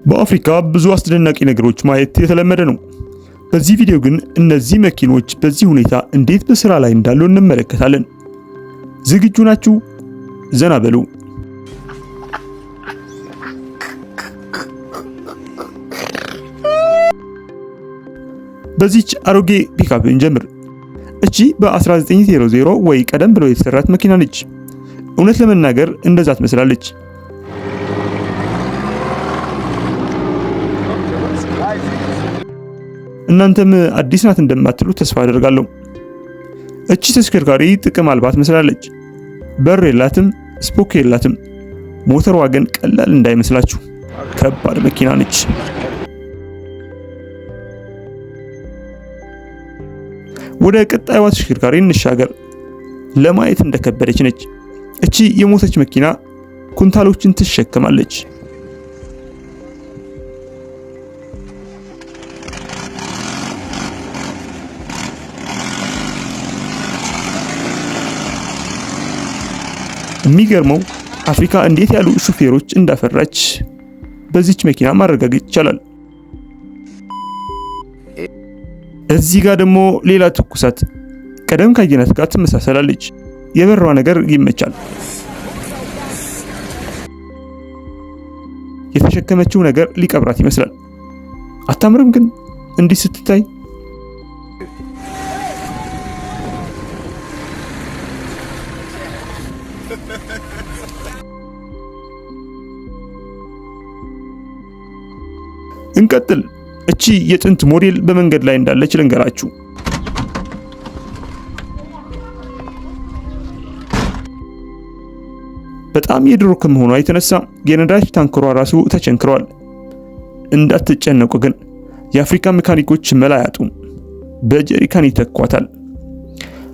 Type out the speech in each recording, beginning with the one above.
በአፍሪካ ብዙ አስደናቂ ነገሮች ማየት የተለመደ ነው። በዚህ ቪዲዮ ግን እነዚህ መኪኖች በዚህ ሁኔታ እንዴት በስራ ላይ እንዳሉ እንመለከታለን። ዝግጁ ናችሁ? ዘና በሉ። በዚች አሮጌ ፒክአፕ እንጀምር። እቺ በ1900 ወይ ቀደም ብሎ የተሰራች መኪና ነች። እውነት ለመናገር እንደዛ ትመስላለች። እናንተም አዲስ ናት እንደማትሉ ተስፋ አደርጋለሁ። እቺ ተሽከርካሪ ጥቅም አልባ ትመስላለች። በር የላትም፣ ስፖክ የላትም። ሞተሯ ግን ቀላል እንዳይመስላችሁ ከባድ መኪና ነች። ወደ ቀጣይዋ ተሽከርካሪ እንሻገር። ለማየት እንደከበደች ነች። እቺ የሞተች መኪና ኩንታሎችን ትሸከማለች። የሚገርመው አፍሪካ እንዴት ያሉ ሹፌሮች እንዳፈራች በዚች መኪና ማረጋገጥ ይቻላል። እዚህ ጋር ደግሞ ሌላ ትኩሳት ቀደም ካየናት ጋር ትመሳሰላለች። የበሯ ነገር ይመቻል። የተሸከመችው ነገር ሊቀብራት ይመስላል። አታምርም ግን እንዲህ ስትታይ? እንቀጥል። እቺ የጥንት ሞዴል በመንገድ ላይ እንዳለች ልንገራችሁ። በጣም የድሮ ከመሆኗ የተነሳ የነዳጅ ታንከሯ ራሱ ተቸንክሯል። እንዳትጨነቁ ግን የአፍሪካ ሜካኒኮች መላ አያጡም። በጀሪካን ይተኳታል።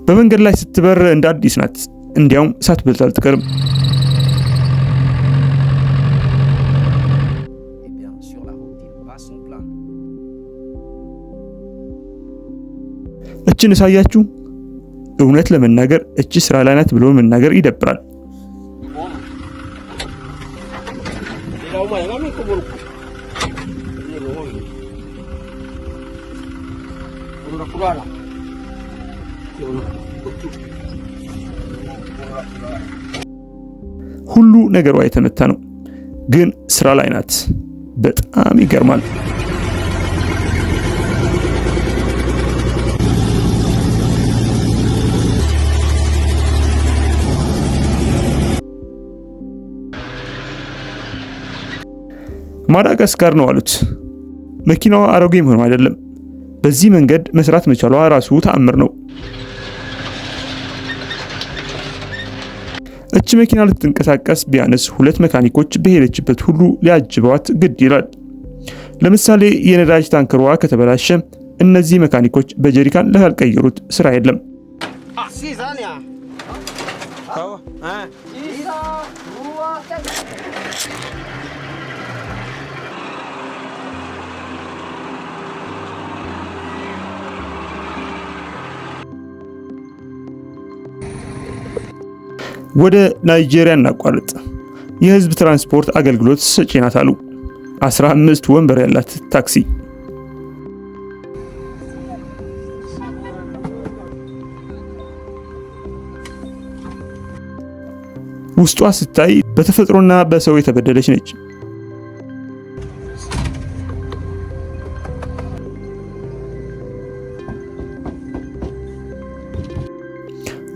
በመንገድ ላይ ስትበር እንደ አዲስ ናት። እንዲያውም ሳትበልጥ አትቀርም። እችን ሳያችሁ እውነት ለመናገር እቺ ስራ ላይ ናት ብሎ መናገር ይደብራል። ሁሉ ነገሯ የተመታ ነው፣ ግን ስራ ላይ ናት። በጣም ይገርማል። ማዳጋስካር ነው አሉት። መኪናዋ አሮጌ መሆኑ አይደለም፣ በዚህ መንገድ መስራት መቻሏ ራሱ ተአምር ነው። እቺ መኪና ልትንቀሳቀስ ቢያንስ 2 መካኒኮች በሄደችበት ሁሉ ሊያጅቧት ግድ ይላል። ለምሳሌ የነዳጅ ታንከሯ ከተበላሸ እነዚህ መካኒኮች በጀሪካን ላልቀየሩት ስራ የለም። ወደ ናይጄሪያ እናቋርጥ። የህዝብ ትራንስፖርት አገልግሎት ሰጪ ናት አሉ። 15 ወንበር ያላት ታክሲ። ውስጧ ስታይ በተፈጥሮና በሰው የተበደለች ነች።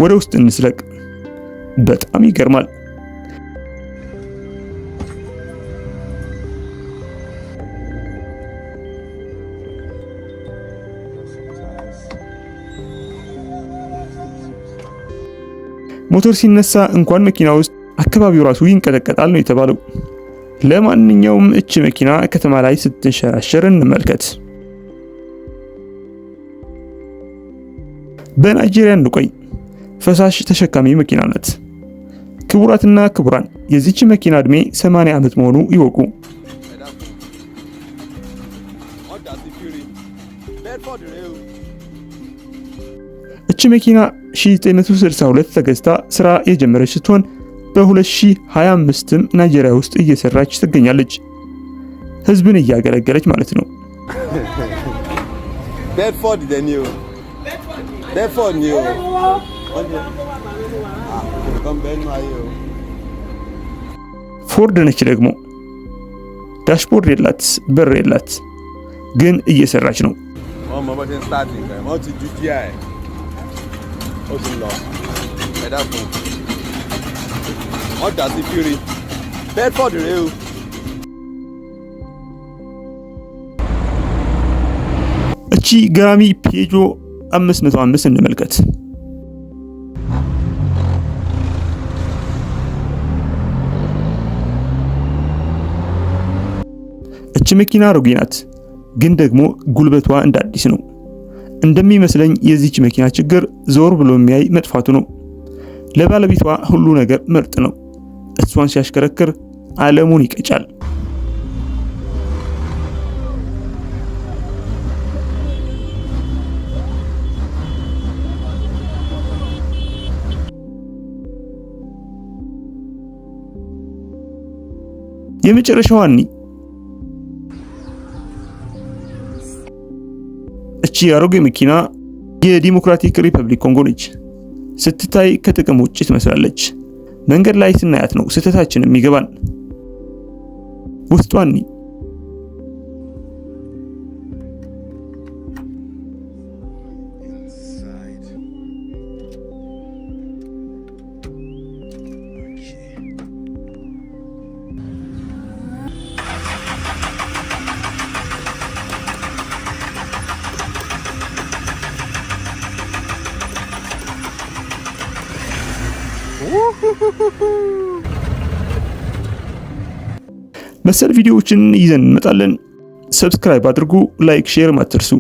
ወደ ውስጥ እንስለቅ። በጣም ይገርማል። ሞተር ሲነሳ እንኳን መኪና ውስጥ አካባቢው ራሱ ይንቀጠቀጣል ነው የተባለው። ለማንኛውም እቺ መኪና ከተማ ላይ ስትንሸራሸር እንመልከት። በናይጄሪያ እንቆይ። ፈሳሽ ተሸካሚ መኪና ናት። ክቡራትና ክቡራን፣ የዚች መኪና እድሜ 80 ዓመት መሆኑ ይወቁ። እቺ መኪና 1962 ተገዝታ ስራ የጀመረች ስትሆን በ2025ም ናይጄሪያ ውስጥ እየሰራች ትገኛለች። ህዝብን እያገለገለች ማለት ነው። ፎርድ ነች ደግሞ ዳሽቦርድ የላት በር የላት ግን እየሰራች ነው። እቺ ገራሚ ፔጆ 505 እንመልከት። እቺ መኪና አሮጌ ናት፣ ግን ደግሞ ጉልበቷ እንደ አዲስ ነው። እንደሚመስለኝ የዚች መኪና ችግር ዞር ብሎ የሚያይ መጥፋቱ ነው። ለባለቤቷ ሁሉ ነገር ምርጥ ነው። እሷን ሲያሽከረክር ዓለሙን ይቀጫል። የመጨረሻዋ እቺ አሮጌ መኪና የዲሞክራቲክ ሪፐብሊክ ኮንጎ ነች። ስትታይ ከጥቅም ውጭ ትመስላለች። መንገድ ላይ ስናያት ነው ስህተታችን የሚገባን። ውስጧን መሰል ቪዲዮዎችን ይዘን እንመጣለን። ሰብስክራይብ አድርጉ፣ ላይክ፣ ሼር አትርሱ።